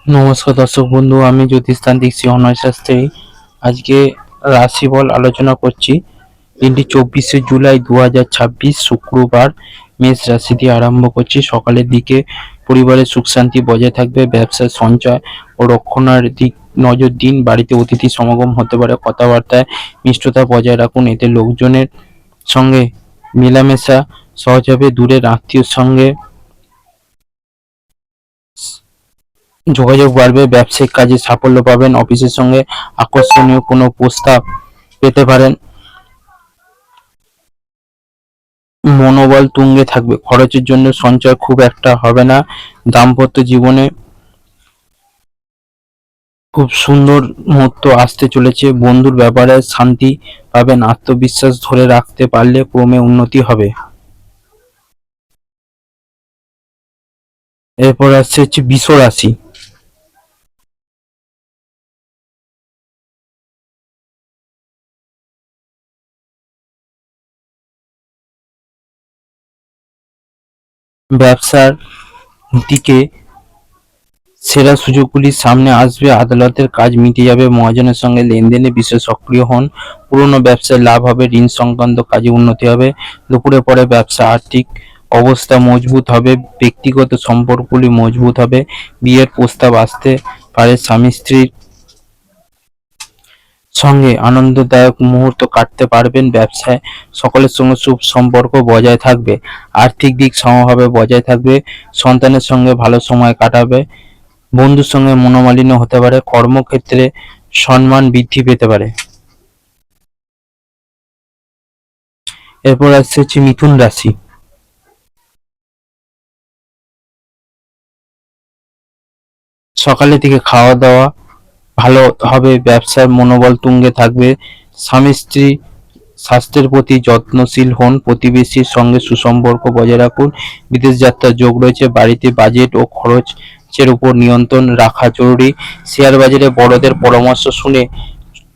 নমস্কার দর্শক বন্ধু, আমি জ্যোতিষতান্ত্রিক শ্রী অনয় শাস্ত্রী। আজকে রাশিফল আলোচনা করছি। দিনটি 24শে জুলাই 2026 শুক্রবার। মেষ রাশি দিয়ে আরম্ভ করছি। সকালের দিকে পরিবারের সুখ শান্তি বজায় থাকবে। ব্যবসার সঞ্চয় ও রক্ষণার দিক নজর দিন। বাড়িতে অতিথি সমাগম হতে পারে। কথাবার্তায় মিষ্টতা বজায় রাখুন, এতে লোকজনের সঙ্গে মেলামেশা সহজ হবে। দূরের আত্মীয়র সঙ্গে যোগাযোগ বাড়বে। ব্যবসায়িক কাজে সাফল্য পাবেন। অফিসের সঙ্গে আকর্ষণীয় কোনো প্রস্তাব পেতে পারেন। মনোবল তুঙ্গে থাকবে। খরচের জন্য সঞ্চয় খুব একটা হবে না। দাম্পত্য জীবনে খুব সুন্দর মুহূর্ত আসতে চলেছে। বন্ধুর ব্যাপারে শান্তি পাবেন। আত্মবিশ্বাস ধরে রাখতে পারলে ক্রমে উন্নতি হবে। এরপর আসছে বৃষ রাশি। ব্যবসার দিকে সেরা সুযোগগুলির সামনে আসবে। আদালতের কাজ মিটে যাবে। মহাজনের সঙ্গে লেনদেনে বিশেষ সক্রিয় হন। পুরনো ব্যবসায় লাভ হবে। ঋণ সংক্রান্ত কাজে উন্নতি হবে। দুপুরে পরে ব্যবসা আর্থিক অবস্থা মজবুত হবে। ব্যক্তিগত সম্পর্কগুলি মজবুত হবে। বিয়ের প্রস্তাব আসতে পারে। স্বামী স্ত্রীর সঙ্গে আনন্দদায়ক মুহূর্ত কাটতে পারবেন। ব্যবসায় সকলের সঙ্গে সুসম্পর্ক বজায় থাকবে। আর্থিক দিক সমভাবে বজায় থাকবে। সন্তানের সঙ্গে ভালো সময় কাটাবে। বন্ধুর সঙ্গে মনোমালিন্য হতে পারে। কর্মক্ষেত্রে সম্মান বৃদ্ধি পেতে পারে। এরপর আসছে মিথুন রাশি। সকালের দিকে খাওয়া দাওয়া ভালো হবে। ব্যবসার মনোবল তুঙ্গে থাকবে। স্বামী স্ত্রী স্বাস্থ্যের প্রতি যত্নশীল হন। প্রতিবেশীর সঙ্গে সুসম্পর্ক বজায় রাখুন। বিদেশ যাত্রার যোগ রয়েছে। বাড়িতে বাজেট ও খরচের উপর নিয়ন্ত্রণ রাখা জরুরি। শেয়ার বাজারে বড়দের পরামর্শ শুনে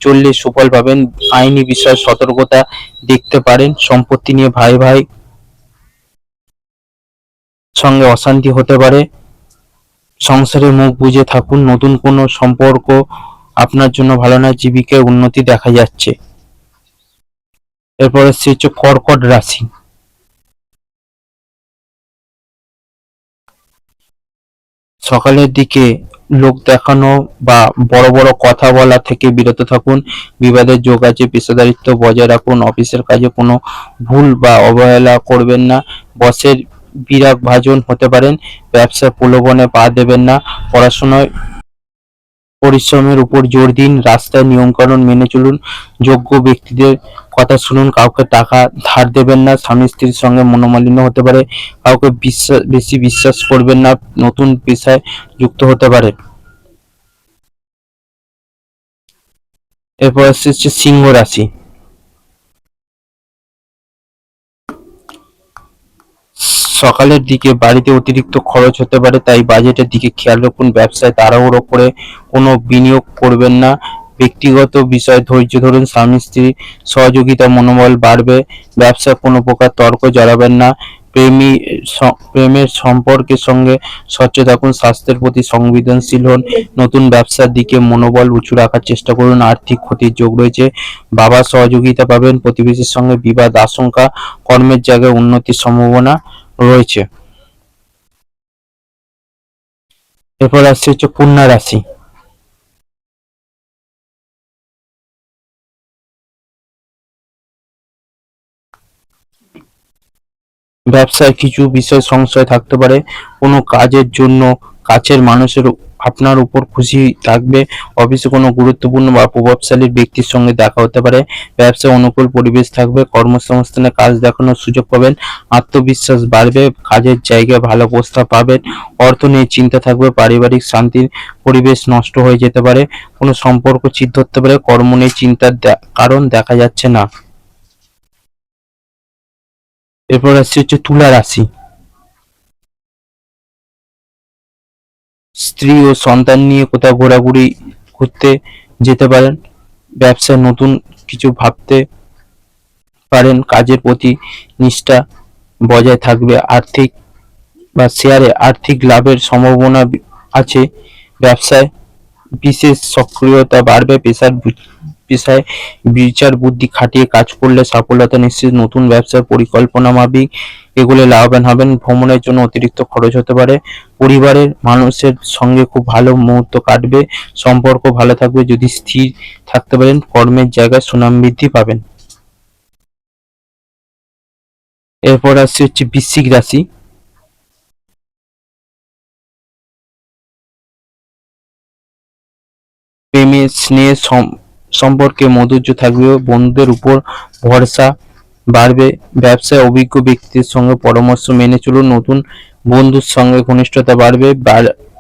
চললে সুফল পাবেন। আইনি বিষয়ে সতর্কতা দেখতে পারেন। সম্পত্তি নিয়ে ভাই ভাই সঙ্গে অশান্তি হতে পারে। সংসারে মুখ বুজে থাকুন। নতুন কোনো সম্পর্ক আপনার জন্য ভালো নয়। জীবিকায় উন্নতি দেখা যাচ্ছে। এরপর হচ্ছে কর্কট রাশি। সকালের দিকে লোক দেখানো বা বড় বড় কথা বলা থেকে বিরত থাকুন। বিবাদের যোগ আছে। পেশাদারিত্ব বজায় রাখুন। অফিসের কাজে কোনো ভুল বা অবহেলা করবেন না। বসের বিরাগ ভাজন হতে পারেন। ব্যবসার প্রলোভনে পা দেবেন না। পড়াশোনায় পরিশ্রমের উপর জোর দিন। রাস্তায় নিয়মকানুন মেনে চলুন। যোগ্য ব্যক্তিদের কথা শুনুন। কাউকে টাকা ধার দেবেন না। স্বামী স্ত্রীর সঙ্গে মনোমালিন্য হতে পারে। কাউকে বেশি বিশ্বাস করবেন না। নতুন পেশায় যুক্ত হতে পারে। এরপর হচ্ছে সিংহ রাশি। সকালের দিকে বাড়িতে অতিরিক্ত খরচ হতে পারে, তাই বাজেটের দিকে খেয়াল রাখুন। ব্যবসায় তাড়াহুড়ো করে কোনো বিনিয়োগ করবেন না। ব্যক্তিগত বিষয়ে ধৈর্য ধরুন। স্বামী স্ত্রী সহযোগিতা মনোবল বাড়বে। ব্যবসায় কোনো প্রকার তর্ক জড়াবেন না। প্রেমের সম্পর্কের সঙ্গে স্বচ্ছ থাকুন। স্বাস্থ্যের প্রতি সংবেদনশীল হন। নতুন ব্যবসার দিকে মনোবল উঁচু রাখার চেষ্টা করুন। আর্থিক ক্ষতির যোগ রয়েছে। বাবার সহযোগিতা পাবেন। প্রতিবেশীর সঙ্গে বিবাদ আশঙ্কা। কর্মের জায়গায় উন্নতির সম্ভাবনা রয়েছে। এরপর আসছে কন্যা রাশি। ব্যবসায় কিছু বিষয় সংশয় থাকতে পারে। কোনো কাজের জন্য কাছের মানুষের আপনার উপর খুশি থাকবে। অফিসে কোনো গুরুত্বপূর্ণ বা প্রভাবশালী ব্যক্তির সঙ্গে দেখা হতে পারে। ব্যবসায় অনুকূল পরিবেশ থাকবে। কর্মসংস্থানে কাজ দেখানোর সুযোগ পাবেন। আত্মবিশ্বাস বাড়বে। কাজের জায়গায় ভালো প্রস্তাব পাবেন। অর্থ নিয়ে চিন্তা থাকবে। পারিবারিক শান্তির পরিবেশ নষ্ট হয়ে যেতে পারে। কোনো সম্পর্ক ছিন্ন হতে পারে। কর্ম নিয়ে চিন্তার কারণ দেখা যাচ্ছে না। এরপর হচ্ছে তুলা রাশি। স্ত্রী ও সন্তান নিয়ে কোথাও ঘুরতে যেতে পারেন। ব্যবসায় নতুন কিছু ভাবতে পারেন। কাজের প্রতি নিষ্ঠা বজায় থাকবে। আর্থিক বা শেয়ারে আর্থিক লাভের সম্ভাবনা আছে। ব্যবসায় বিশেষ সক্রিয়তা বাড়বে। পেশায় বিচার বুদ্ধি খাটিয়ে কাজ করলে সফলতা নিশ্চিত। নতুন ব্যবসার পরিকল্পনা মাফিক এগুলো লাভবান হবেন। ভ্রমণের জন্য অতিরিক্ত খরচ হতে পারে। পরিবারের মানুষের সঙ্গে খুব ভালো মুহূর্ত কাটবে। সম্পর্ক ভালো থাকবে। যদি স্থির থাকতে পারেন কর্মের জায়গায় সুনাম বৃদ্ধি পাবেন। এরপর আসছে হচ্ছে বৃশ্চিক রাশি। প্রেমে স্নেহ সম্পর্কে মধুর্য থাকবে। বন্ধুদের উপর ভরসা বাড়বে। ব্যবসায় অভিজ্ঞ ব্যক্তির সঙ্গে পরামর্শ মেনে চলুন। নতুন বন্ধুর সঙ্গে ঘনিষ্ঠতা বাড়বে।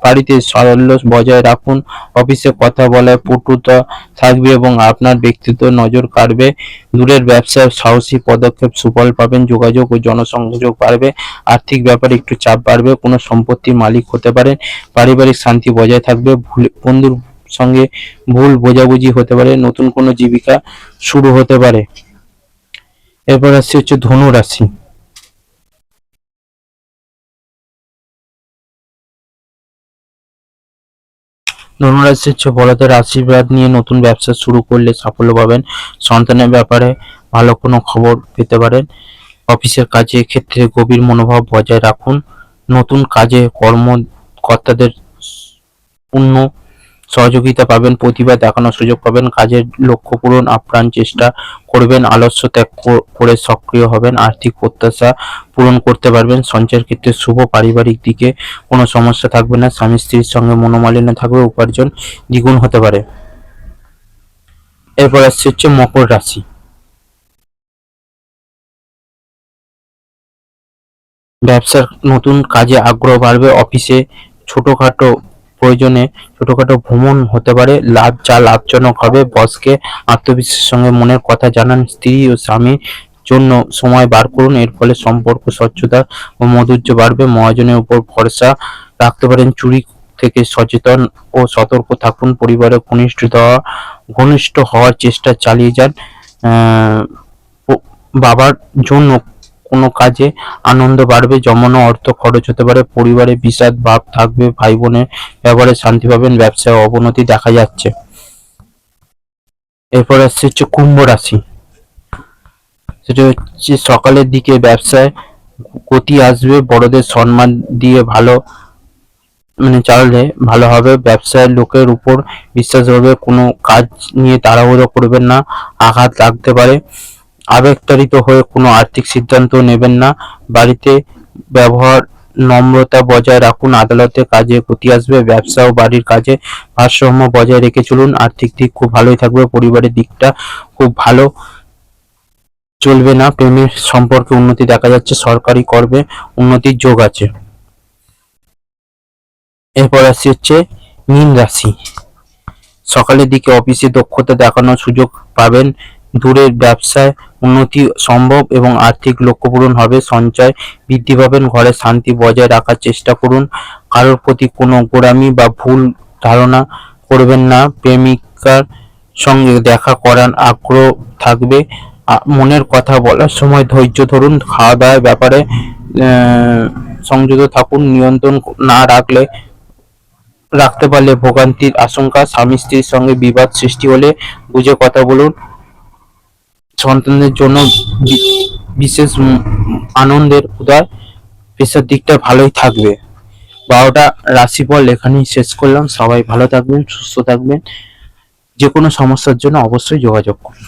বাড়িতে সারল্য বজায় রাখুন। অফিসে কথা বলায় পটুতা থাকবে এবং আপনার ব্যক্তিত্ব নজর কাড়বে। দূরের ব্যবসায় সাহসী পদক্ষেপ সুফল পাবেন। যোগাযোগ ও জনসংযোগ বাড়বে। আর্থিক ব্যাপারে একটু চাপ বাড়বে। কোনো সম্পত্তির মালিক হতে পারেন। পারিবারিক শান্তি বজায় থাকবে। বন্ধুর সঙ্গে ভুল বোঝাবুঝি হতে পারে। নতুন কোনো জীবিকা শুরু হতে পারে। এরপর আসছে হচ্ছে ধনু রাশি। ধনু রাশি হচ্ছে বড়দের আশীর্বাদ নিয়ে নতুন ব্যবসা শুরু করলে সাফল্য পাবেন। সন্তানের ব্যাপারে ভালো কোনো খবর পেতে পারেন। অফিসের কাজের ক্ষেত্রে গভীর মনোভাব বজায় রাখুন। নতুন কাজে কর্মকর্তাদের পূর্ণ সহযোগিতা পাবেন। প্রতিভা দেখানোর সুযোগ পাবেন। কাজের লক্ষ্য পূরণ আপ্রাণ চেষ্টা করবেন। আলস্য ত্যাগ করে সক্রিয় হবেন। আর্থিক প্রত্যাশা পূরণ করতে পারবেন। সঞ্চয়ের ক্ষেত্রে শুভ। পারিবারিক দিকে কোনো সমস্যা থাকবে না। স্বামী স্ত্রীর সঙ্গে মনোমালিন্য থাকবে। উপার্জন দ্বিগুণ হতে পারে। এরপর আসছে হচ্ছে মকর রাশি। ব্যবসার নতুন কাজে আগ্রহ বাড়বে। অফিসে ছোটখাটো প্রয়োজনে ছোটখাটো ভ্রমণ হতে পারে। লাভজনক হবে। বসকে আত্মবিশ্বাসের সঙ্গে মনের কথা জানান। স্ত্রী ও স্বামীর জন্য সময় বার করুন। এর ফলে সম্পর্ক স্বচ্ছতা ও মধুর্য বাড়বে। মহাজনের উপর ভরসা রাখতে পারেন। চুরি থেকে সচেতন ও সতর্ক থাকুন। পরিবারের ঘনিষ্ঠ হওয়ার চেষ্টা চালিয়ে যান। আহ বাবার জন্য কোনো কাজে আনন্দ বাড়বে। জমানো অর্থ খরচ হতে পারে। পরিবারে বিষাদ ভাব থাকবে। ভাই বোনের ব্যবহারে শান্তি পাবেন। ব্যবসায় অবনতি দেখা যাচ্ছে। এরপর আসছে হচ্ছে কুম্ভ রাশি। সেটা হচ্ছে সকালের দিকে ব্যবসায় গতি আসবে। বড়দের সম্মান দিয়ে চালালে ভালো হবে। ব্যবসায় লোকের উপর বিশ্বাস হবে। কোনো কাজ নিয়ে তাড়াহুড়ো করবেন না। আঘাত লাগতে পারে। আবেগতাড়িত হয়ে কোনো আর্থিক সিদ্ধান্ত নেবেন না। বাড়িতে ব্যবহার নম্রতা বজায় রাখুন। আদালতে কাজে গতি আসবে। ব্যবসা ও বাড়ির কাজে ভারসাম্য বজায় রেখে চলুন। আর্থিক দিক খুব ভালোই থাকবে। পরিবারের দিকটা খুব ভালো চলবে না। প্রেমের সম্পর্কে উন্নতি দেখা যাচ্ছে। সরকারি কর্মে উন্নতির যোগ আছে। এরপর আসছে হচ্ছে মীন রাশি। সকালের দিকে অফিসে দক্ষতা দেখানোর সুযোগ পাবেন। দূরের ব্যবসায় উন্নতি সম্ভব এবং আর্থিক লক্ষ্য পূরণ হবে। সঞ্চয় বৃদ্ধি পাবেন। ঘরে শান্তি বজায় রাখার চেষ্টা করুন। কারোর প্রতি কোনো গোঁড়ামি বা ভুল ধারণা করবেন না। প্রেমিকার সঙ্গে দেখা করার আগ্রহ থাকবে। মনের কথা বলার সময় ধৈর্য ধরুন। খাওয়া দাওয়ার ব্যাপারে সংযত থাকুন। নিয়ন্ত্রণ না রাখতে পারলে ভোগান্তির আশঙ্কা। স্বামী স্ত্রীর সঙ্গে বিবাদ সৃষ্টি হলে বুঝে কথা বলুন। সন্তানদের জন্য বিশেষ আনন্দের উদয়। পেশার দিকটা ভালোই থাকবে। 12টা রাশিফল এখানেই শেষ করলাম। সবাই ভালো থাকবেন, সুস্থ থাকবেন। যে কোনো সমস্যার জন্য অবশ্যই যোগাযোগ করুন।